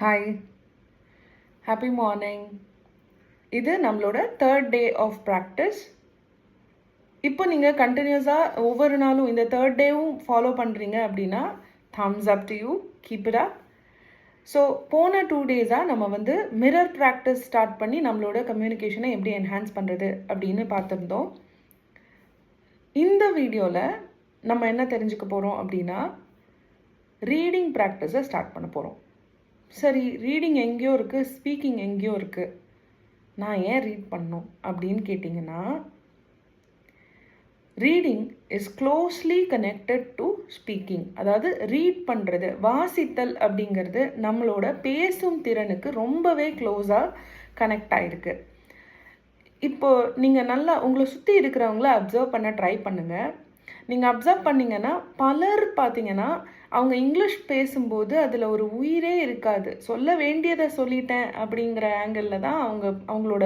Hi, happy morning. இது நம்மளோட third day of practice. இப்போ நீங்கள் கண்டினியூஸாக ஒவ்வொரு நாளும் இந்த தேர்ட் டேவும் ஃபாலோ பண்ணுறீங்க அப்படின்னா Thums up to you, keep it up. So போன 2 டேஸாக நம்ம வந்து மிரர் ப்ராக்டிஸ் ஸ்டார்ட் பண்ணி நம்மளோட கம்யூனிகேஷனை எப்படி என்ஹான்ஸ் பண்ணுறது அப்படின்னு பார்த்துருந்தோம். இந்த வீடியோவில் நம்ம என்ன தெரிஞ்சுக்க போகிறோம் அப்படின்னா ரீடிங் ப்ராக்டிஸை ஸ்டார்ட் பண்ண போகிறோம். சரி, ரீடிங் எங்கேயோ இருக்குது, ஸ்பீக்கிங் எங்கேயோ இருக்குது, நான் ஏன் ரீட் பண்ணணும் அப்படின்னு கேட்டிங்கன்னா, reading is closely connected to speaking. அதாவது ரீட் பண்ணுறது, வாசித்தல் அப்படிங்கிறது நம்மளோட பேசும் திறனுக்கு ரொம்பவே க்ளோஸாக கனெக்ட் ஆகிருக்கு. இப்போது நீங்கள் நல்லா உங்களை சுற்றி இருக்கிறவங்கள அப்சர்வ் பண்ண ட்ரை பண்ணுங்கள். நீங்கள் அப்சர்வ் பண்ணிங்கன்னா பலர் பார்த்தீங்கன்னா அவங்க இங்கிலீஷ் பேசும்போது அதில் ஒரு உயிரே இருக்காது. சொல்ல வேண்டியதை சொல்லிட்டேன் அப்படிங்கிற ஆங்கிளில் தான் அவங்களோட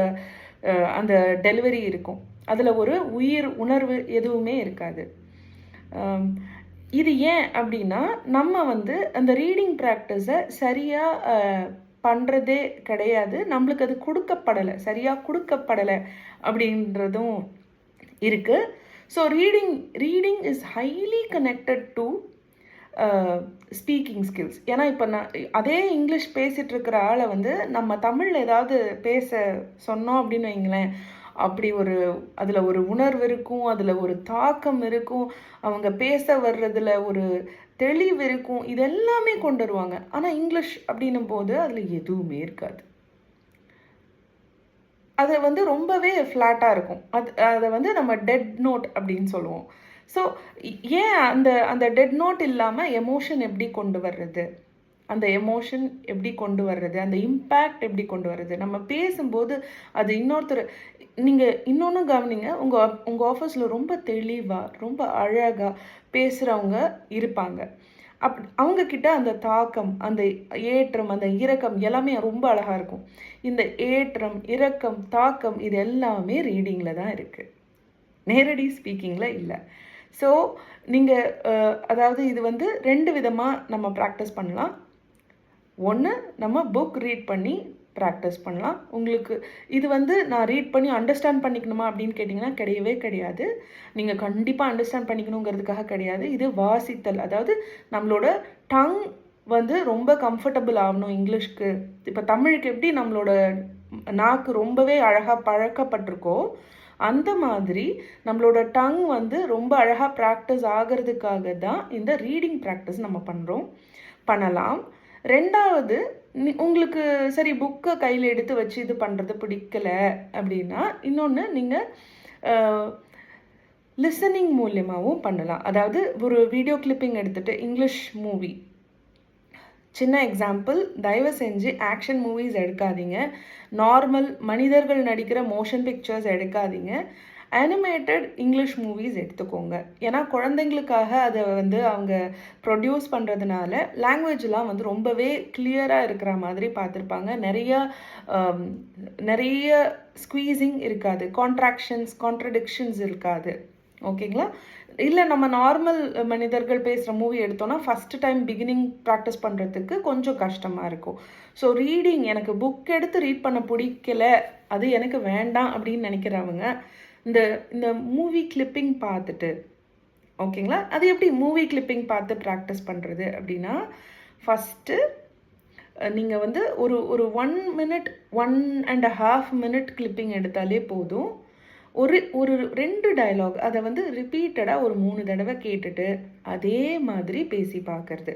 அந்த டெலிவரி இருக்கும். அதில் ஒரு உணர்வு எதுவுமே இருக்காது. இது ஏன் அப்படின்னா நம்ம வந்து அந்த ரீடிங் ப்ராக்டிஸை சரியாக பண்ணுறதே கிடையாது. நம்மளுக்கு அது சரியாக கொடுக்கப்படலை அப்படின்றதும் இருக்குது. So reading is highly connected to speaking skills. ஏன்னா இப்போ நான் அதே இங்கிலீஷ் பேசிகிட்டு இருக்கிற ஆளை வந்து நம்ம தமிழில் ஏதாவது பேச சொன்னோம் அப்படின்னு வைங்களேன், அப்படி அதில் ஒரு உணர்வு இருக்கும், அதில் ஒரு தாக்கம் இருக்கும், அவங்க பேச வர்றதில் ஒரு தெளிவு இருக்கும், இதெல்லாமே கொண்டு வருவாங்க. ஆனால் இங்கிலீஷ் அப்படின்னும் போது அதில் எதுவுமே இருக்காது. அது வந்து ரொம்பவே ஃப்ளாட்டாக இருக்கும். அதை வந்து நம்ம டெட் நோட் அப்படின்னு சொல்லுவோம். ஸோ ஏன் அந்த டெட் நோட் இல்லாமல் எமோஷன் எப்படி கொண்டு வர்றது, அந்த எமோஷன் எப்படி கொண்டு வர்றது, அந்த இம்பேக்ட் எப்படி கொண்டு வர்றது, நம்ம பேசும்போது அது நீங்கள் இன்னொன்று கவனிங்க, உங்கள் ஆஃபீஸில் ரொம்ப தெளிவாக ரொம்ப அழகாக பேசுகிறவங்க இருப்பாங்க. அவங்கக்கிட்ட அந்த தாக்கம், அந்த ஏற்றம், அந்த இரக்கம் எல்லாமே ரொம்ப அழகாக இருக்கும். இந்த ஏற்றம், இரக்கம், தாக்கம் இது எல்லாமே ரீடிங்கில் தான் இருக்குது, நேரடி ஸ்பீக்கிங்கில் இல்லை. ஸோ நீங்கள் அதாவது இது வந்து 2 விதமாக நம்ம ப்ராக்டிஸ் பண்ணலாம். ஒன்று, நம்ம புக் ரீட் பண்ணி ப்ராக்டிஸ் பண்ணலாம். உங்களுக்கு இது வந்து நான் ரீட் பண்ணி அண்டர்ஸ்டாண்ட் பண்ணிக்கணுமா அப்படின்னு கேட்டிங்கன்னா கிடையவே கிடையாது. நீங்கள் கண்டிப்பாக அண்டர்ஸ்டாண்ட் பண்ணிக்கணுங்கிறதுக்காக கிடையாது. இது வாசித்தல். அதாவது நம்மளோட டங் வந்து ரொம்ப கம்ஃபர்டபுள் ஆகணும் இங்கிலீஷ்க்கு. இப்போ தமிழுக்கு எப்படி நம்மளோட நாக்கு ரொம்பவே அழகாக பழக்கப்பட்டிருக்கோ, அந்த மாதிரி நம்மளோட டங் வந்து ரொம்ப அழகாக ப்ராக்டிஸ் ஆகிறதுக்காக தான் இந்த ரீடிங் ப்ராக்டிஸ் நம்ம பண்ணலாம். 2வது, உங்களுக்கு சரி புக்கை கையில் எடுத்து வச்சு இது பண்ணுறது பிடிக்கல அப்படின்னா இன்னொன்று நீங்கள் லிசனிங் மூலியமாகவும் பண்ணலாம். அதாவது ஒரு வீடியோ கிளிப்பிங் எடுத்துகிட்டு இங்கிலீஷ் மூவி, சின்ன எக்ஸாம்பிள், தயவு செஞ்சு ஆக்ஷன் மூவிஸ் எடுக்காதீங்க, நார்மல் மனிதர்கள் நடிக்கிற மோஷன் பிக்சர்ஸ் எடுக்காதீங்க, அனிமேட்டட் இங்கிலீஷ் மூவிஸ் எடுத்துக்கோங்க. ஏன்னா குழந்தைங்களுக்காக அதை வந்து அவங்க ப்ரொடியூஸ் பண்ணுறதுனால லாங்குவேஜ்லாம் வந்து ரொம்பவே கிளியராக இருக்கிற மாதிரி பார்த்துருப்பாங்க. நிறைய ஸ்குவீசிங் இருக்காது, கான்ட்ரடிக்ஷன்ஸ் இருக்காது. ஓகேங்களா? இல்லை நம்ம நார்மல் மனிதர்கள் பேசுகிற மூவி எடுத்தோன்னா ஃபஸ்ட்டு டைம் பிகினிங் ப்ராக்டிஸ் பண்ணுறதுக்கு கொஞ்சம் கஷ்டமாக இருக்கும். ஸோ ரீடிங், எனக்கு புக் எடுத்து ரீட் பண்ண பிடிக்கல, அது எனக்கு வேண்டாம் அப்படின்னு நினைக்கிறவங்க இந்த மூவி கிளிப்பிங் பார்த்துட்டு, ஓகேங்களா? அது எப்படி மூவி கிளிப்பிங் பார்த்து ப்ராக்டிஸ் பண்ணுறது அப்படின்னா, ஃபஸ்ட்டு நீங்கள் வந்து ஒரு 1 minute 1.5 minute கிளிப்பிங் எடுத்தாலே போதும். ஒரு 2 டயலாக் அதை வந்து ரிப்பீட்டடாக ஒரு 3 தடவை கேட்டுட்டு அதே மாதிரி பேசி பார்க்கறது.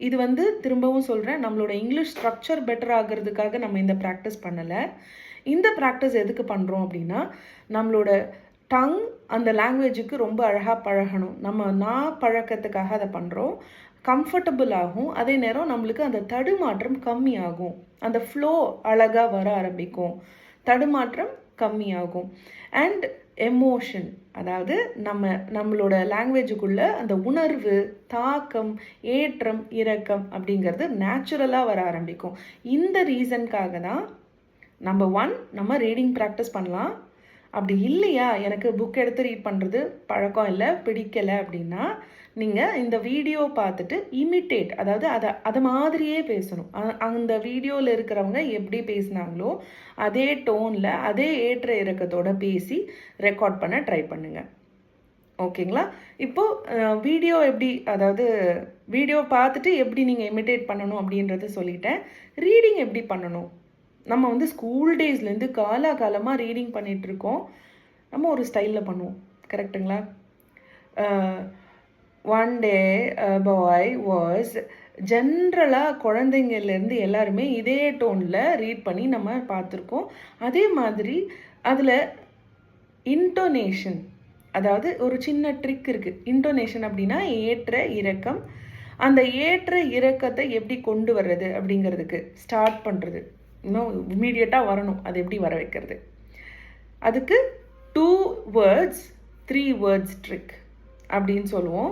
இது வந்து திரும்பவும் சொல்கிறேன், நம்மளோட இங்கிலீஷ் ஸ்ட்ரக்சர் பெட்டர் ஆகிறதுக்காக நம்ம இந்த ப்ராக்டிஸ் பண்ணலை. இந்த ப்ராக்டிஸ் எதுக்கு பண்ணுறோம் அப்படின்னா, நம்மளோட டங் அந்த லாங்குவேஜுக்கு ரொம்ப அழகாக பழகணும். நான் பழக்கத்துக்காக அதை பண்ணுறோம். கம்ஃபர்டபுள் ஆகும், அதே நேரம் நம்மளுக்கு அந்த தடுமாற்றம் கம்மியாகும், அந்த ஃப்ளோ அழகாக வர ஆரம்பிக்கும், தடுமாற்றம் கம்மியாகும். அண்ட் எமோஷன், அதாவது நம்மளோட லாங்குவேஜுக்குள்ளே அந்த உணர்வு, தாக்கம், ஏற்றம், இரக்கம் அப்படிங்கிறது நேச்சுரலாக வர ஆரம்பிக்கும். இந்த ரீசனுக்காக தான் நம்பர் 1 நம்ம ரீடிங் ப்ராக்டிஸ் பண்ணலாம். அப்படி இல்லையா, எனக்கு புக் எடுத்து ரீட் பண்ணுறது பழக்கம் இல்லை, பிடிக்கலை அப்படின்னா, நீங்கள் இந்த வீடியோ பார்த்துட்டு இமிட்டேட், அதாவது அதை மாதிரியே பேசணும். அந்த வீடியோவில் இருக்கிறவங்க எப்படி பேசினாங்களோ அதே டோனில் அதே ஏற்ற இறக்கத்தோட பேசி ரெக்கார்ட் பண்ண ட்ரை பண்ணுங்கள். ஓகேங்களா? இப்போது வீடியோ எப்படி, அதாவது வீடியோ பார்த்துட்டு எப்படி நீங்கள் இமிட்டேட் பண்ணணும் அப்படின்றத சொல்லிட்டேன். ரீடிங் எப்படி பண்ணணும்? நம்ம வந்து ஸ்கூல் டேஸ்லேருந்து காலமாக ரீடிங் பண்ணிகிட்ருக்கோம். நம்ம ஒரு ஸ்டைலில் பண்ணுவோம். கரெக்டுங்களா? ஒன் டே பாய் வாஸ், ஜென்ரலாக குழந்தைங்கள்லேருந்து எல்லாருமே இதே டோனில் ரீட் பண்ணி நம்ம பார்த்துருக்கோம். அதே மாதிரி அதில் இன்டோனேஷன், அதாவது ஒரு சின்ன ட்ரிக் இருக்குது. இன்டோனேஷன் அப்படின்னா ஏற்ற இறக்கம். அந்த ஏற்ற இறக்கத்தை எப்படி கொண்டு வர்றது அப்படிங்கிறதுக்கு ஸ்டார்ட் பண்ணுறது, இன்னும் இம்மீடியட்டாக வரணும், அது எப்படி வர வைக்கிறது, அதுக்கு 2 words 3 words ட்ரிக் அப்படின்னு சொல்லுவோம்.